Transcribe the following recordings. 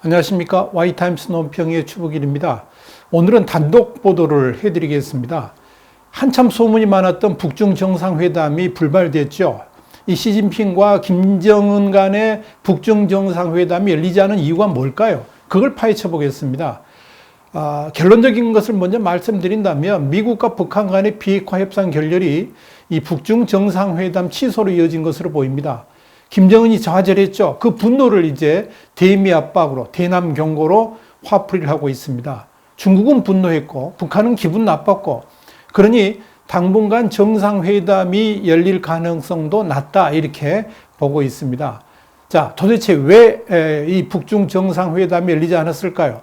안녕하십니까. Y타임스 논평의 추복일입니다. 오늘은 단독 보도를 해드리겠습니다. 한참 소문이 많았던 북중 정상회담이 불발됐죠. 이 시진핑과 김정은 간의 북중 정상회담이 열리지 않은 이유가 뭘까요? 그걸 파헤쳐 보겠습니다. 결론적인 것을 먼저 말씀드린다면 미국과 북한 간의 비핵화 협상 결렬이 이 북중 정상회담 취소로 이어진 것으로 보입니다. 김정은이 좌절했죠. 그 분노를 이제 대미 압박으로, 대남 경고로 화풀이를 하고 있습니다. 중국은 분노했고 북한은 기분 나빴고, 그러니 당분간 정상회담이 열릴 가능성도 낮다, 이렇게 보고 있습니다. 자, 도대체 왜 이 북중 정상회담이 열리지 않았을까요?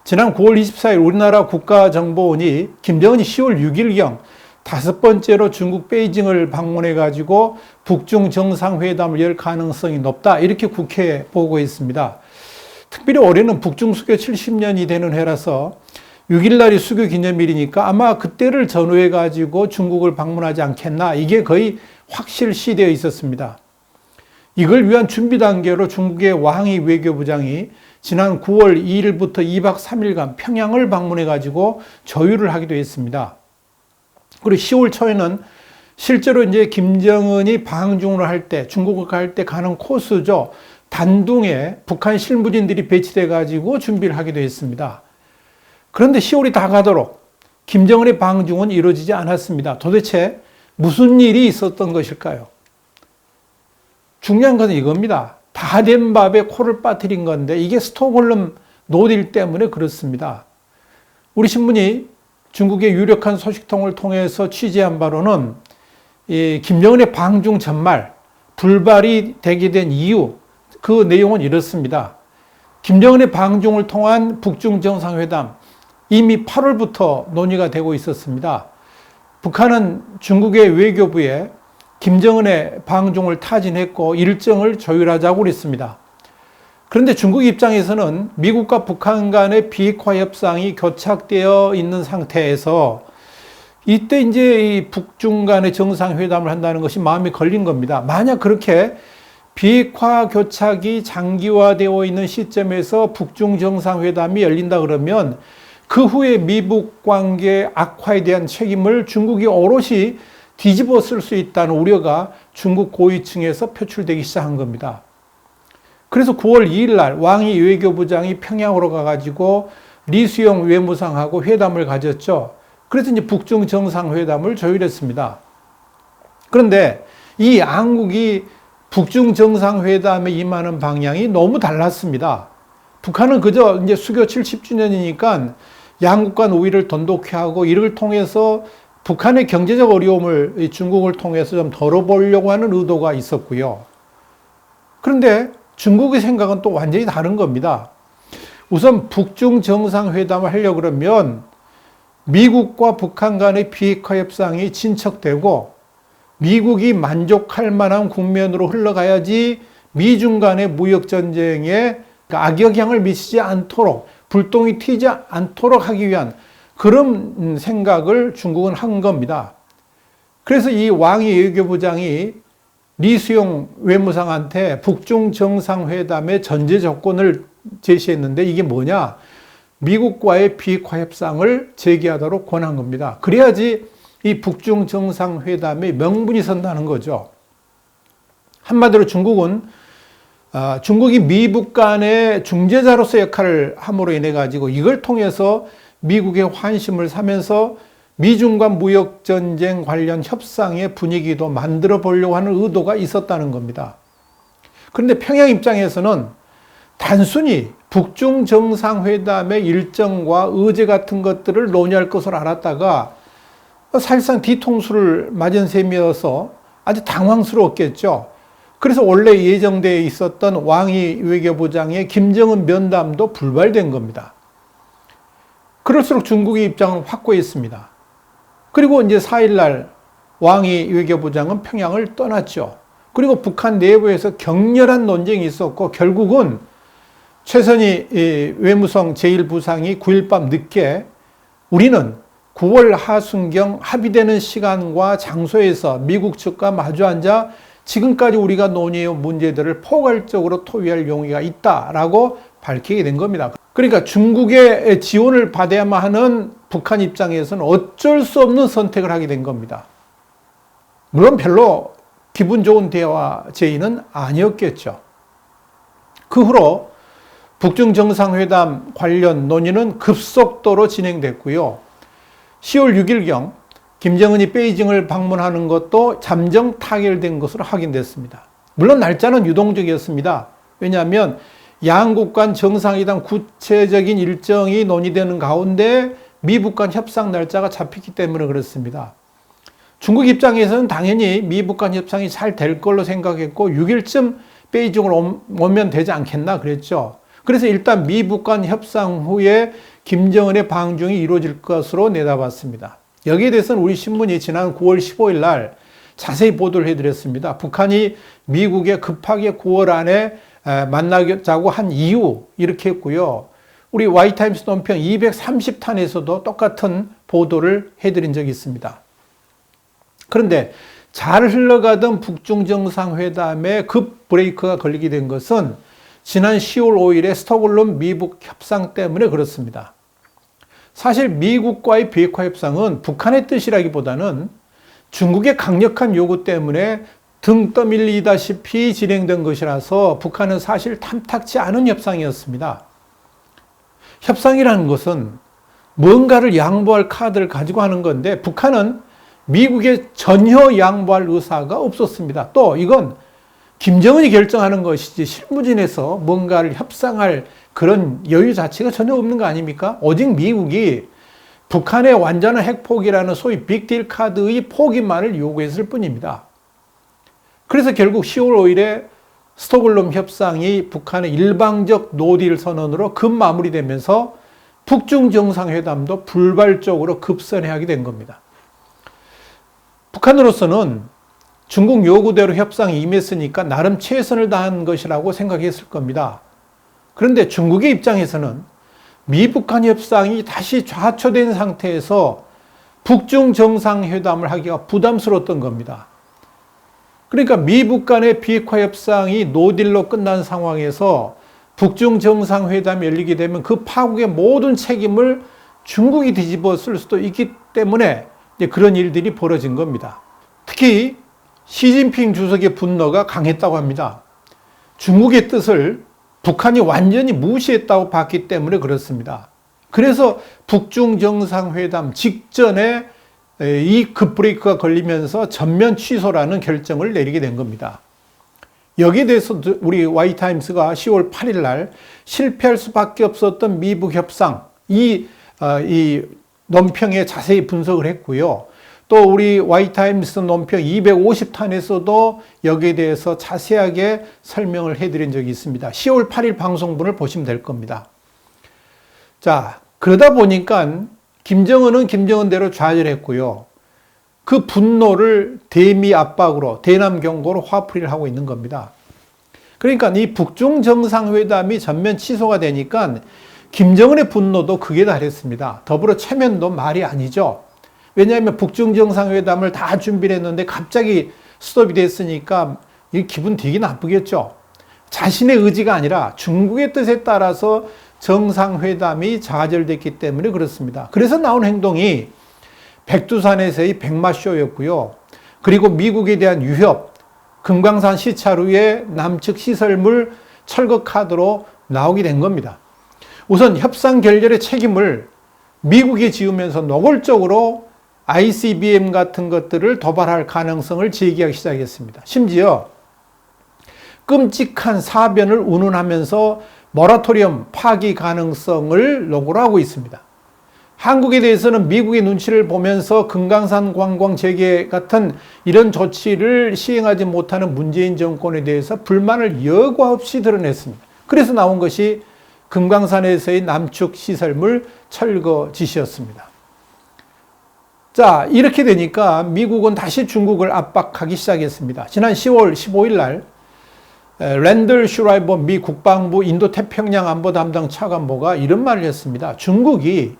지난 9월 24일 우리나라 국가정보원이 김정은이 10월 6일경 5번째로 중국 베이징을 방문해가지고 북중 정상회담을 열 가능성이 높다, 이렇게 국회에 보고했습니다. 특별히 올해는 북중 수교 70년이 되는 해라서 6일날이 수교 기념일이니까 아마 그때를 전후해가지고 중국을 방문하지 않겠나, 이게 거의 확실시되어 있었습니다. 이걸 위한 준비 단계로 중국의 왕이 외교부장이 지난 9월 2일부터 2박 3일간 평양을 방문해가지고 조율을 하기도 했습니다. 그리고 10월 초에는 실제로 이제 김정은이 방중을 할 때, 중국을 갈 때 가는 코스죠. 단둥에 북한 실무진들이 배치돼 가지고 준비를 하기도 했습니다. 그런데 10월이 다 가도록 김정은의 방중은 이루어지지 않았습니다. 도대체 무슨 일이 있었던 것일까요? 중요한 것은 이겁니다. 다 된 밥에 코를 빠뜨린 건데 이게 스톡홀름 노딜 때문에 그렇습니다. 우리 신문이 중국의 유력한 소식통을 통해서 취재한 바로는 이 김정은의 방중 전말 불발이 되게 된 이유, 그 내용은 이렇습니다. 김정은의 방중을 통한 북중 정상회담 이미 8월부터 논의가 되고 있었습니다. 북한은 중국의 외교부에 김정은의 방중을 타진했고 일정을 조율하자고 그랬습니다. 그런데 중국 입장에서는 미국과 북한 간의 비핵화 협상이 교착되어 있는 상태에서 이때 이제 이 북중 간의 정상회담을 한다는 것이 마음에 걸린 겁니다. 만약 그렇게 비핵화 교착이 장기화되어 있는 시점에서 북중 정상회담이 열린다 그러면 그 후에 미북 관계 악화에 대한 책임을 중국이 오롯이 뒤집어 쓸 수 있다는 우려가 중국 고위층에서 표출되기 시작한 겁니다. 그래서 9월 2일 날 왕이 외교부장이 평양으로 가가지고 리수용 외무상하고 회담을 가졌죠. 그래서 이제 북중 정상회담을 조율했습니다. 그런데 이 양국이 북중 정상회담에 임하는 방향이 너무 달랐습니다. 북한은 그저 이제 수교 70주년이니까 양국 간 우위를 돈독히 하고 이를 통해서 북한의 경제적 어려움을 중국을 통해서 좀 덜어보려고 하는 의도가 있었고요. 그런데 중국의 생각은 또 완전히 다른 겁니다. 우선 북중 정상회담을 하려고 그러면 미국과 북한 간의 비핵화 협상이 진척되고 미국이 만족할 만한 국면으로 흘러가야지 미중 간의 무역전쟁에 악영향을 미치지 않도록, 불똥이 튀지 않도록 하기 위한 그런 생각을 중국은 한 겁니다. 그래서 이 왕이 외교부장이 리수용 외무상한테 북중 정상회담의 전제 조건을 제시했는데 이게 뭐냐? 미국과의 비핵화 협상을 재개하도록 권한 겁니다. 그래야지 이 북중 정상회담의 명분이 선다는 거죠. 한마디로 중국이 미북 간의 중재자로서 역할을 함으로 인해 가지고 이걸 통해서 미국의 환심을 사면서 미중 간 무역전쟁 관련 협상의 분위기도 만들어 보려고 하는 의도가 있었다는 겁니다. 그런데 평양 입장에서는 단순히 북중 정상회담의 일정과 의제 같은 것들을 논의할 것을 알았다가 사실상 뒤통수를 맞은 셈이어서 아주 당황스러웠겠죠. 그래서 원래 예정되어 있었던 왕이 외교부장의 김정은 면담도 불발된 겁니다. 그럴수록 중국의 입장은 확고했습니다. 그리고 이제 4일날 왕이 외교부장은 평양을 떠났죠. 그리고 북한 내부에서 격렬한 논쟁이 있었고 결국은 최선희 외무성 제1부상이 9일 밤 늦게 우리는 9월 하순경 합의되는 시간과 장소에서 미국 측과 마주 앉아 지금까지 우리가 논의해온 문제들을 포괄적으로 토의할 용의가 있다라고 밝히게 된 겁니다. 그러니까 중국의 지원을 받아야만 하는 북한 입장에서는 어쩔 수 없는 선택을 하게 된 겁니다. 물론 별로 기분 좋은 대화 제의는 아니었겠죠. 그 후로 북중 정상회담 관련 논의는 급속도로 진행됐고요. 10월 6일경 김정은이 베이징을 방문하는 것도 잠정 타결된 것으로 확인됐습니다. 물론 날짜는 유동적이었습니다. 왜냐하면 양국 간 정상회담 구체적인 일정이 논의되는 가운데 미북 간 협상 날짜가 잡혔기 때문에 그렇습니다. 중국 입장에서는 당연히 미북 간 협상이 잘 될 걸로 생각했고 6일쯤 베이징으로 오면 되지 않겠나 그랬죠. 그래서 일단 미북 간 협상 후에 김정은의 방중이 이루어질 것으로 내다봤습니다. 여기에 대해서는 우리 신문이 지난 9월 15일 날 자세히 보도를 해드렸습니다. 북한이 미국에 급하게 9월 안에 만나자고 한 이유 이렇게 했고요. 우리 와이타임스 논평 230탄에서도 똑같은 보도를 해드린 적이 있습니다. 그런데 잘 흘러가던 북중 정상회담에 급 브레이크가 걸리게 된 것은 지난 10월 5일에 스톡홀름 미북 협상 때문에 그렇습니다. 사실 미국과의 비핵화 협상은 북한의 뜻이라기보다는 중국의 강력한 요구 때문에 등 떠밀리다시피 진행된 것이라서 북한은 사실 탐탁치 않은 협상이었습니다. 협상이라는 것은 뭔가를 양보할 카드를 가지고 하는 건데 북한은 미국에 전혀 양보할 의사가 없었습니다. 또 이건 김정은이 결정하는 것이지 실무진에서 뭔가를 협상할 그런 여유 자체가 전혀 없는 거 아닙니까? 오직 미국이 북한의 완전한 핵포기라는 소위 빅딜 카드의 포기만을 요구했을 뿐입니다. 그래서 결국 10월 5일에 스톡홀름 협상이 북한의 일방적 노딜 선언으로 급 마무리되면서 북중 정상회담도 불발적으로 급선회하게 된 겁니다. 북한으로서는 중국 요구대로 협상에 임했으니까 나름 최선을 다한 것이라고 생각했을 겁니다. 그런데 중국의 입장에서는 미북한 협상이 다시 좌초된 상태에서 북중 정상회담을 하기가 부담스러웠던 겁니다. 그러니까 미북 간의 비핵화 협상이 노딜로 끝난 상황에서 북중 정상회담이 열리게 되면 그 파국의 모든 책임을 중국이 뒤집어 쓸 수도 있기 때문에 그런 일들이 벌어진 겁니다. 특히 시진핑 주석의 분노가 강했다고 합니다. 중국의 뜻을 북한이 완전히 무시했다고 봤기 때문에 그렇습니다. 그래서 북중 정상회담 직전에 이 급브레이크가 걸리면서 전면 취소라는 결정을 내리게 된 겁니다. 여기에 대해서 우리 와이타임스가 10월 8일 날 실패할 수밖에 없었던 미북 협상 이 논평에 자세히 분석을 했고요. 또 우리 와이타임스 논평 250탄에서도 여기에 대해서 자세하게 설명을 해드린 적이 있습니다. 10월 8일 방송분을 보시면 될 겁니다. 자, 그러다 보니까 김정은은 김정은대로 좌절했고요. 그 분노를 대미 압박으로, 대남 경고로 화풀이를 하고 있는 겁니다. 그러니까 이 북중 정상회담이 전면 취소가 되니까 김정은의 분노도 극에 달했습니다. 더불어 체면도 말이 아니죠. 왜냐하면 북중 정상회담을 다 준비를 했는데 갑자기 스톱이 됐으니까 이 기분 되게 나쁘겠죠. 자신의 의지가 아니라 중국의 뜻에 따라서 정상회담이 좌절됐기 때문에 그렇습니다. 그래서 나온 행동이 백두산에서의 백마쇼였고요. 그리고 미국에 대한 위협, 금강산 시찰 후에 남측 시설물 철거 카드로 나오게 된 겁니다. 우선 협상 결렬의 책임을 미국이 지우면서 노골적으로 ICBM 같은 것들을 도발할 가능성을 제기하기 시작했습니다. 심지어 끔찍한 사변을 운운하면서 모라토리엄 파기 가능성을 노고를 하고 있습니다. 한국에 대해서는 미국의 눈치를 보면서 금강산 관광 재개 같은 이런 조치를 시행하지 못하는 문재인 정권에 대해서 불만을 여과 없이 드러냈습니다. 그래서 나온 것이 금강산에서의 남측 시설물 철거 지시였습니다. 자, 이렇게 되니까 미국은 다시 중국을 압박하기 시작했습니다. 지난 10월 15일 날 랜들 슈라이버 미 국방부 인도태평양 안보 담당 차관보가 이런 말을 했습니다. 중국이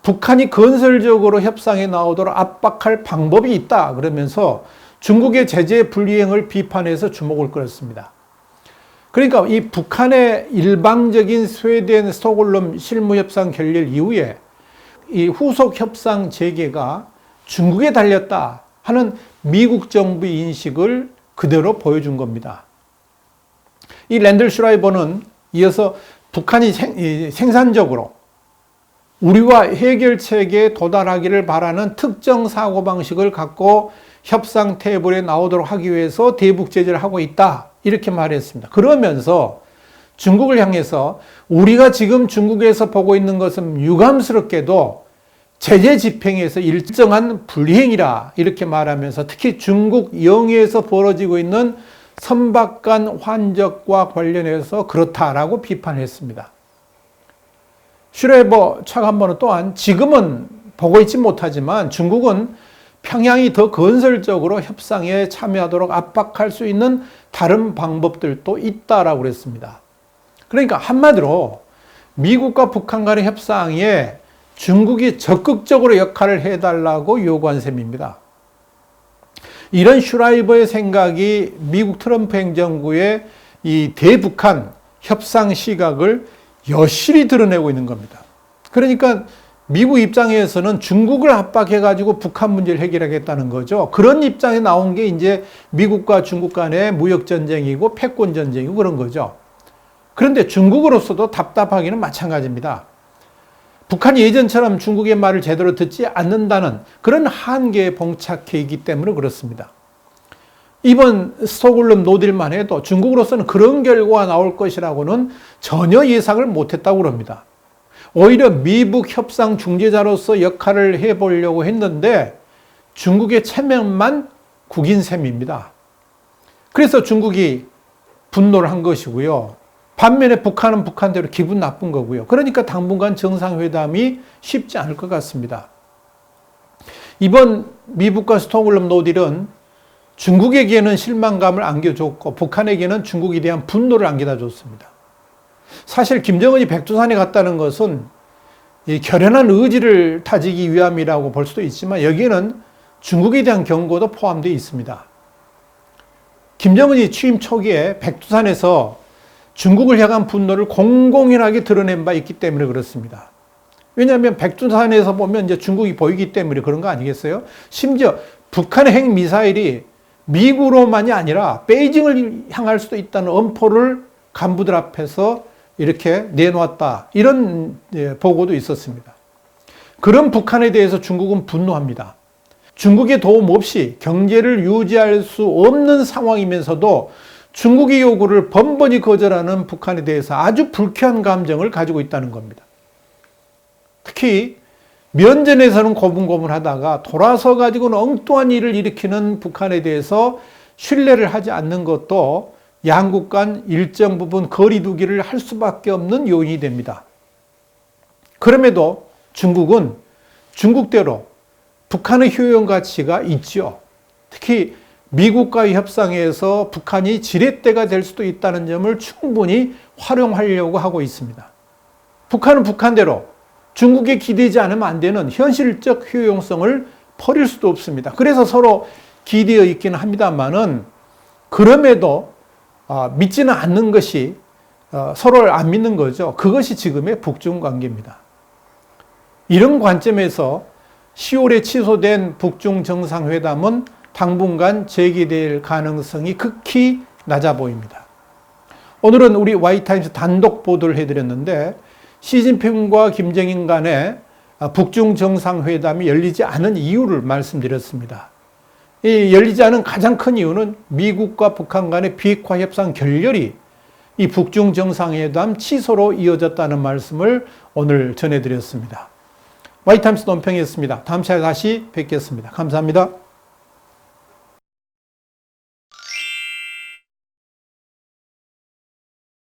북한이 건설적으로 협상에 나오도록 압박할 방법이 있다. 그러면서 중국의 제재 불이행을 비판해서 주목을 끌었습니다. 그러니까 이 북한의 일방적인 스웨덴 스톡홀름 실무협상 결렬 이후에 이 후속 협상 재개가 중국에 달렸다 하는 미국 정부의 인식을 그대로 보여준 겁니다. 이 랜들 슈라이버는 이어서 북한이 생산적으로 우리와 해결책에 도달하기를 바라는 특정 사고방식을 갖고 협상 테이블에 나오도록 하기 위해서 대북 제재를 하고 있다, 이렇게 말했습니다. 그러면서 중국을 향해서 우리가 지금 중국에서 보고 있는 것은 유감스럽게도 제재 집행에서 일정한 불이행이라, 이렇게 말하면서 특히 중국 영해에서 벌어지고 있는 선박간 환적과 관련해서 그렇다라고 비판했습니다. 슈레버 차관보는 또한 지금은 보고 있지 못하지만 중국은 평양이 더 건설적으로 협상에 참여하도록 압박할 수 있는 다른 방법들도 있다라고 그랬습니다. 그러니까 한마디로 미국과 북한 간의 협상에 중국이 적극적으로 역할을 해달라고 요구한 셈입니다. 이런 슈라이버의 생각이 미국 트럼프 행정부의 이 대북한 협상 시각을 여실히 드러내고 있는 겁니다. 그러니까 미국 입장에서는 중국을 압박해가지고 북한 문제를 해결하겠다는 거죠. 그런 입장에 나온 게 이제 미국과 중국 간의 무역전쟁이고 패권전쟁이고 그런 거죠. 그런데 중국으로서도 답답하기는 마찬가지입니다. 북한이 예전처럼 중국의 말을 제대로 듣지 않는다는 그런 한계에 봉착해 있기 때문에 그렇습니다. 이번 스톡홀름 노딜만 해도 중국으로서는 그런 결과가 나올 것이라고는 전혀 예상을 못했다고 합니다. 오히려 미북 협상 중재자로서 역할을 해보려고 했는데 중국의 체면만 구긴 셈입니다. 그래서 중국이 분노를 한 것이고요. 반면에 북한은 북한대로 기분 나쁜 거고요. 그러니까 당분간 정상회담이 쉽지 않을 것 같습니다. 이번 미북과 스톡홀름 노딜은 중국에게는 실망감을 안겨줬고 북한에게는 중국에 대한 분노를 안겨다 줬습니다. 사실 김정은이 백두산에 갔다는 것은 이 결연한 의지를 다지기 위함이라고 볼 수도 있지만 여기에는 중국에 대한 경고도 포함되어 있습니다. 김정은이 취임 초기에 백두산에서 중국을 향한 분노를 공공연하게 드러낸 바 있기 때문에 그렇습니다. 왜냐하면 백두산에서 보면 이제 중국이 보이기 때문에 그런 거 아니겠어요? 심지어 북한의 핵미사일이 미국으로만이 아니라 베이징을 향할 수도 있다는 엄포를 간부들 앞에서 이렇게 내놓았다, 이런 보고도 있었습니다. 그런 북한에 대해서 중국은 분노합니다. 중국의 도움 없이 경제를 유지할 수 없는 상황이면서도 중국의 요구를 번번이 거절하는 북한에 대해서 아주 불쾌한 감정을 가지고 있다는 겁니다. 특히 면전에서는 고분고분하다가 돌아서 가지고는 엉뚱한 일을 일으키는 북한에 대해서 신뢰를 하지 않는 것도 양국 간 일정 부분 거리두기를 할 수밖에 없는 요인이 됩니다. 그럼에도 중국은 중국대로 북한의 효용 가치가 있지요. 특히 미국과의 협상에서 북한이 지렛대가 될 수도 있다는 점을 충분히 활용하려고 하고 있습니다. 북한은 북한대로 중국에 기대지 않으면 안 되는 현실적 효용성을 버릴 수도 없습니다. 그래서 서로 기대어 있기는 합니다만은 그럼에도 믿지는 않는 것이 서로를 안 믿는 거죠. 그것이 지금의 북중 관계입니다. 이런 관점에서 10월에 취소된 북중 정상회담은 당분간 재개될 가능성이 극히 낮아 보입니다. 오늘은 우리 Y타임스 단독 보도를 해드렸는데 시진핑과 김정인 간의 북중 정상회담이 열리지 않은 이유를 말씀드렸습니다. 이 열리지 않은 가장 큰 이유는 미국과 북한 간의 비핵화 협상 결렬이 이 북중 정상회담 취소로 이어졌다는 말씀을 오늘 전해드렸습니다. Y타임스 논평이었습니다. 다음 시간에 다시 뵙겠습니다. 감사합니다.